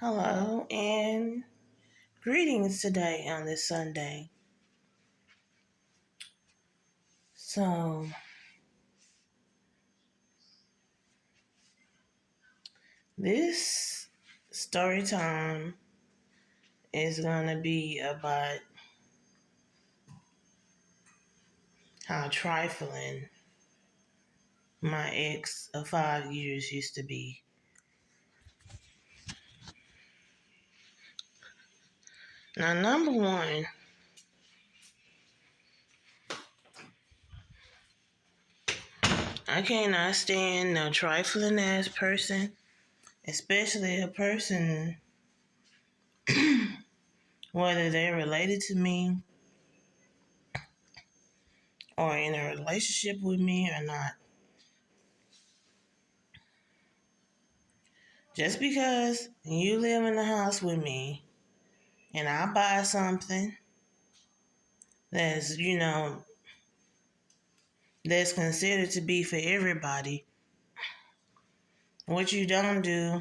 Hello and greetings today on this Sunday. So, this story time is going to be about how trifling my ex of 5 years used to be. Now, number one, I cannot stand no trifling ass person, especially a person whether they're related to me or in a relationship with me or not. Just because you live in the house with me and I buy something that's, that's considered to be for everybody, what you don't do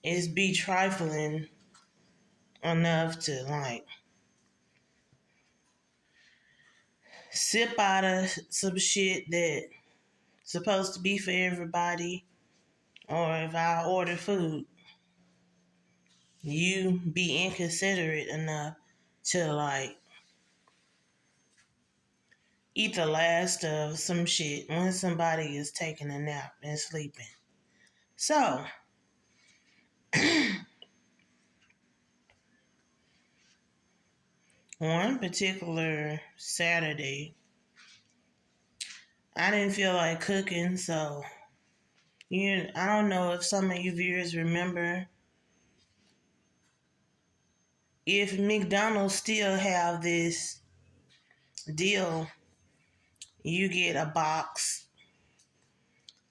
is be trifling enough to sip out of some shit that's supposed to be for everybody, or if I order food, you be inconsiderate enough to eat the last of some shit when somebody is taking a nap and sleeping. So, one particular Saturday, I didn't feel like cooking, so I don't know if some of you viewers remember if McDonald's still have this deal. You get a box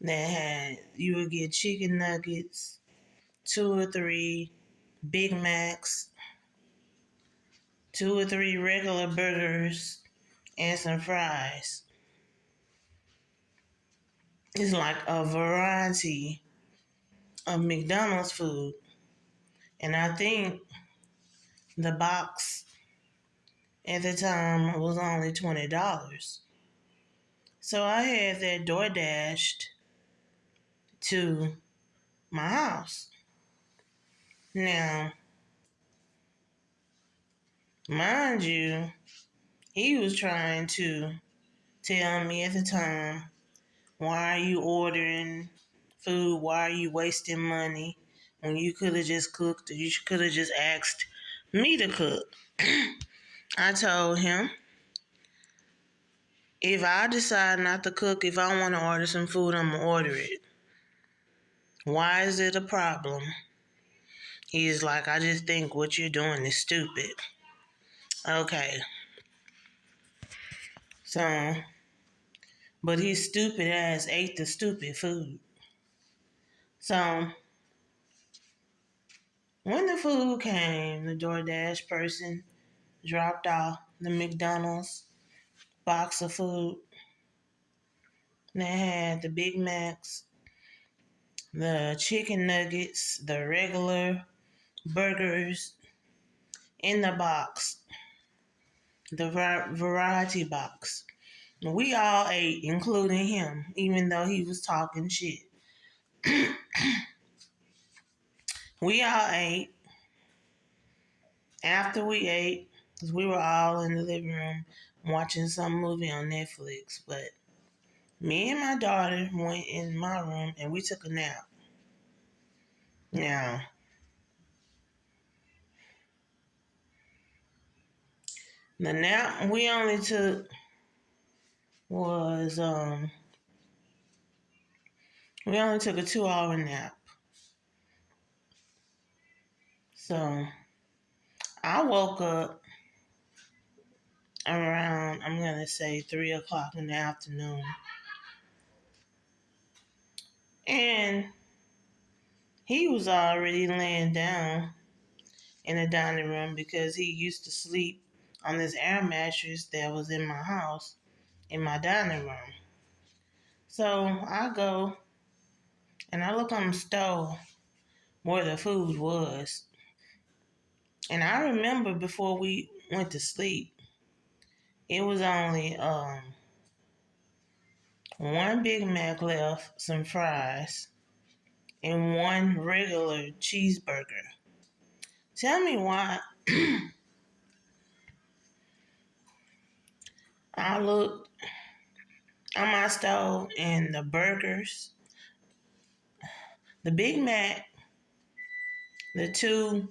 you would get chicken nuggets, 2 or 3 Big Macs, 2 or 3 regular burgers, and some fries. It's like a variety of McDonald's food. And I think the box at the time was only $20. So I had that door dashed to my house. Now, mind you, he was trying to tell me at the time, why are you ordering food? Why are you wasting money when you could have just cooked, or you could have just asked me to cook? I told him, if I decide not to cook, if I want to order some food, I'm going to order it. Why is it a problem? He's like, I just think what you're doing is stupid. Okay. So, but his stupid ass ate the stupid food. So, when the food came, the DoorDash person dropped off the McDonald's box of food. They had the Big Macs, the chicken nuggets, the regular burgers in the box, the variety box. We all ate, including him, even though he was talking shit. We all ate. After we ate, because we were all in the living room watching some movie on Netflix, but me and my daughter went in my room and we took a nap. Now, the nap we only took was we only took a 2-hour nap. So I woke up around, I'm gonna say 3 o'clock in the afternoon. And he was already laying down in the dining room because he used to sleep on this air mattress that was in my house in my dining room. So I go and I look on the stove where the food was. And I remember before we went to sleep, it was only one Big Mac left, some fries, and one regular cheeseburger. Tell me why. I looked on my stove and the burgers, the Big Mac, the two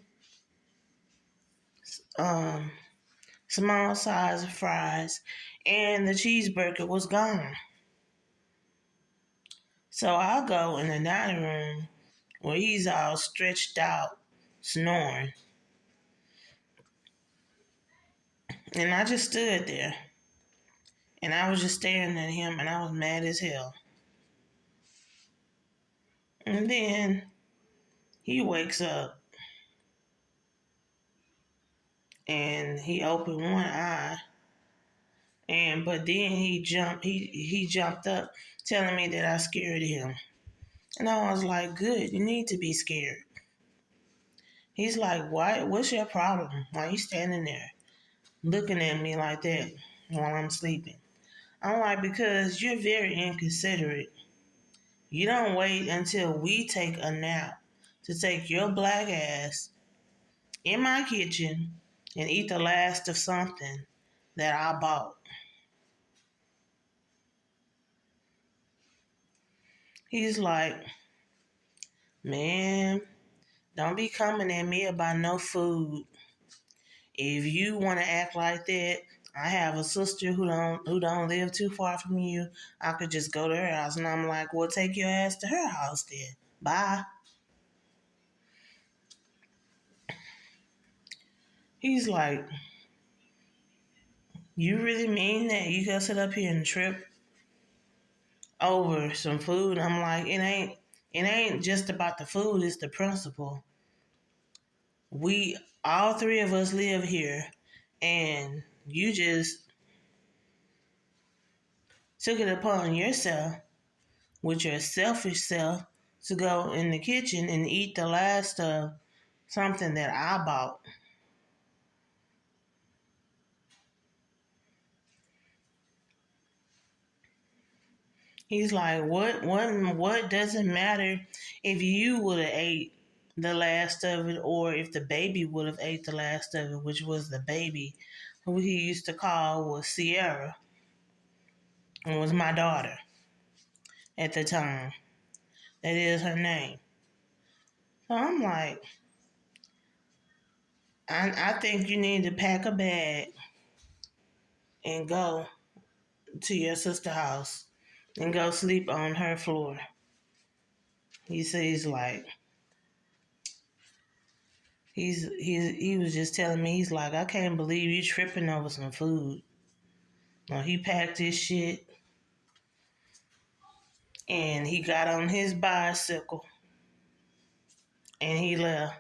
um, small size of fries, and the cheeseburger was gone. So I go in the dining room where he's all stretched out, snoring. And I just stood there. And I was just staring at him and I was mad as hell. And then he wakes up and he opened one eye. And but then he jumped up telling me that I scared him. And I was like, good, you need to be scared. He's like, what's your problem? Why are you standing there looking at me like that while I'm sleeping? I'm like, because you're very inconsiderate. You don't wait until we take a nap to take your black ass in my kitchen and eat the last of something that I bought. He's like, man, don't be coming at me about no food. If you want to act like that, I have a sister who don't live too far from you. I could just go to her house. And I'm like, well, take your ass to her house then. Bye. He's like, you really mean that you gonna sit up here and trip over some food? I'm like, it ain't just about the food, it's the principle. We all three of us live here and you just took it upon yourself with your selfish self to go in the kitchen and eat the last of something that I bought. He's like, what doesn't matter if you would have ate the last of it or if the baby would have ate the last of it, which was the baby who he used to call was Sierra and was my daughter at the time. That is her name. So I'm like, I think you need to pack a bag and go to your sister's house and go sleep on her floor. He says like he was just telling me, he's like, I can't believe you tripping over some food. Well, he packed his shit and he got on his bicycle and he left.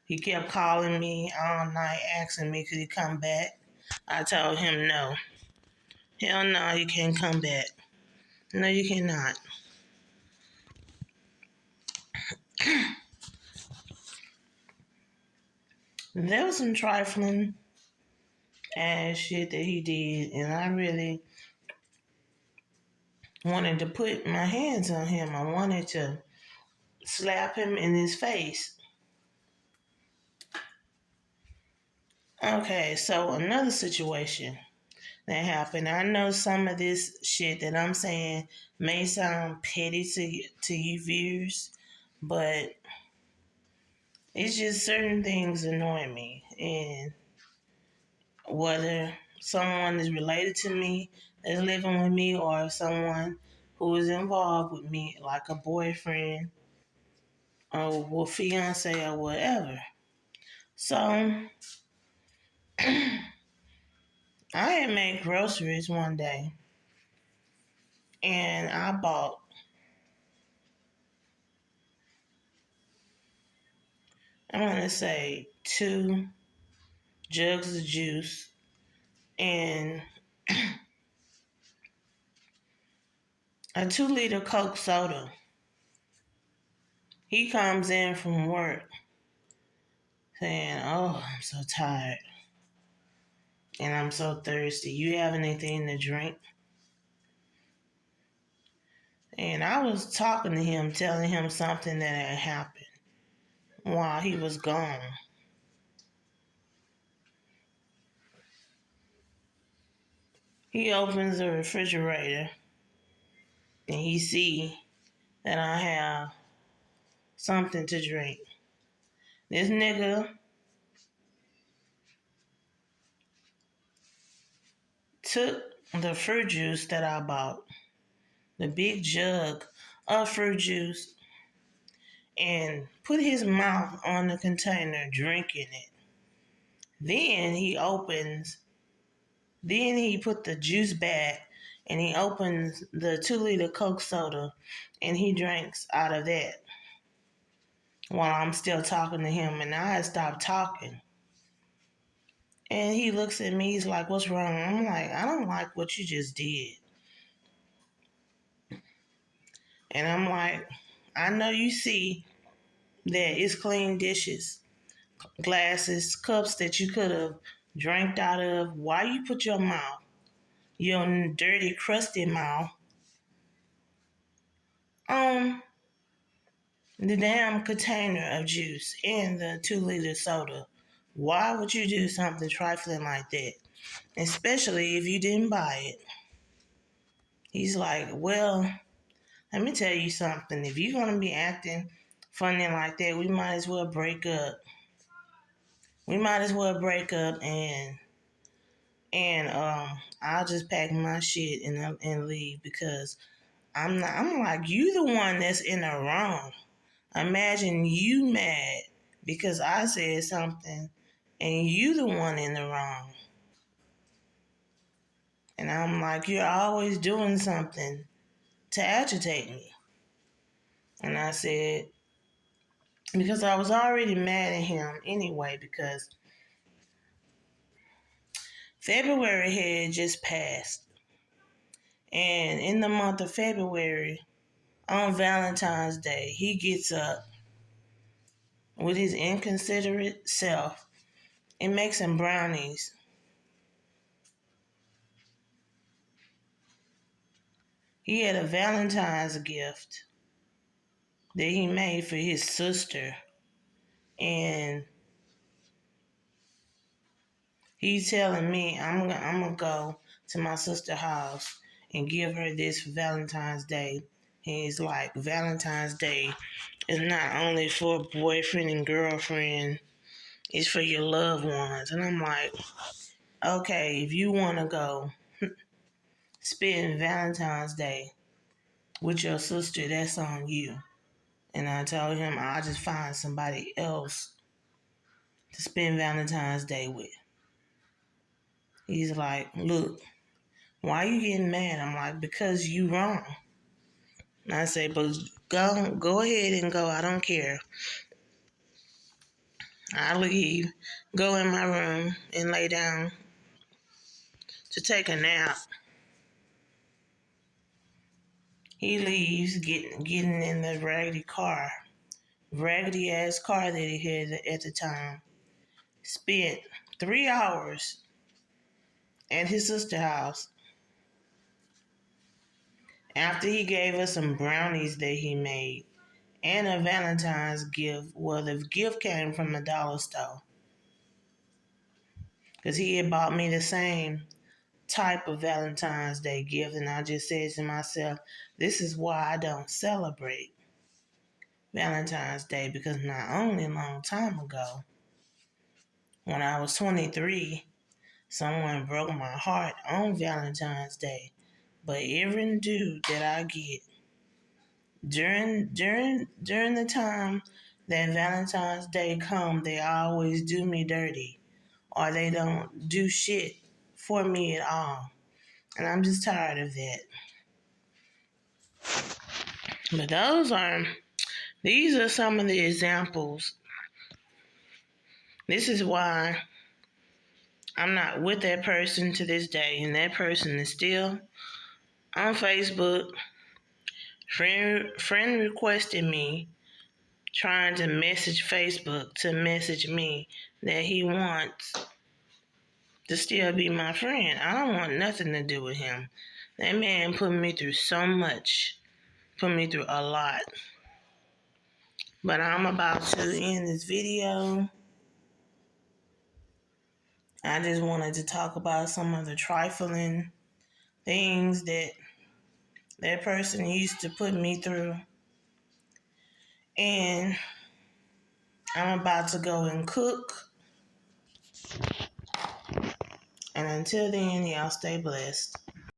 He kept calling me all night asking me could he come back. I told him no. Hell no, you can't come back. No, you cannot. There was some trifling ass shit that he did, and I really wanted to put my hands on him. I wanted to slap him in his face. Okay, so another situation that happened. I know some of this shit that I'm saying may sound petty to you viewers, but it's just certain things annoy me. And whether someone is related to me that's living with me or someone who is involved with me, like a boyfriend or fiance or whatever. So I had made groceries one day and I bought, I'm going to say, 2 jugs of juice and a 2-liter Coke soda. He comes in from work saying, "Oh, I'm so tired and I'm so thirsty. You have anything to drink?" And I was talking to him, telling him something that had happened while he was gone. He opens the refrigerator and he see that I have something to drink. This nigga took the fruit juice that I bought, the big jug of fruit juice, and put his mouth on the container drinking it. Then he put the juice back and he opens the 2 liter Coke soda and he drinks out of that while I'm still talking to him, and I had stopped talking. And he looks at me, he's like, "What's wrong?" I'm like, "I don't like what you just did." And I'm like, "I know you see that it's clean dishes, glasses, cups that you could have drank out of. Why you put your dirty, crusty mouth, on the damn container of juice and the 2 liter soda? Why would you do something trifling like that? Especially if you didn't buy it." He's like, "Well, let me tell you something. If you're going to be acting funny like that, we might as well break up. We might as well break up and I'll just pack my shit and leave, because I'm like, you the one that's in the wrong. Imagine you mad because I said something and you the one in the wrong." And I'm like, "You're always doing something to agitate me." And I said, because I was already mad at him anyway, because February had just passed. And in the month of February, on Valentine's Day, he gets up with his inconsiderate self and makes some brownies. He had a Valentine's gift that he made for his sister. And he's telling me I'm gonna go to my sister's house and give her this for Valentine's Day. And he's like, Valentine's Day is not only for boyfriend and girlfriend, it's for your loved ones. And I'm like, okay, if you want to go spend Valentine's Day with your sister, that's on you. And I told him I'll just find somebody else to spend Valentine's Day with. He's like, "Look, why are you getting mad?" I'm like, "Because you wrong." And I say, "But go ahead and go. I don't care." I leave, go in my room and lay down to take a nap. He leaves, getting in the raggedy ass car that he had at the time. Spent 3 hours at his sister's house after he gave us some brownies that he made and a Valentine's gift. Well, the gift came from the dollar store because he had bought me the same type of Valentine's Day gift, and I just said to myself, this is why I don't celebrate Valentine's Day, because not only a long time ago, when I was 23, someone broke my heart on Valentine's Day. But every dude that I get during the time that Valentine's Day come, they always do me dirty, or they don't do shit for me at all. And I'm just tired of that. But these are some of the examples. This is why I'm not with that person to this day, and that person is still on Facebook, friend requested me trying to message Facebook to message me that he wants to still be my friend. I don't want nothing to do with him. That man put me through so much, put me through a lot. But I'm about to end this video. I just wanted to talk about some of the trifling things that that person used to put me through. And I'm about to go and cook. And until then, y'all stay blessed.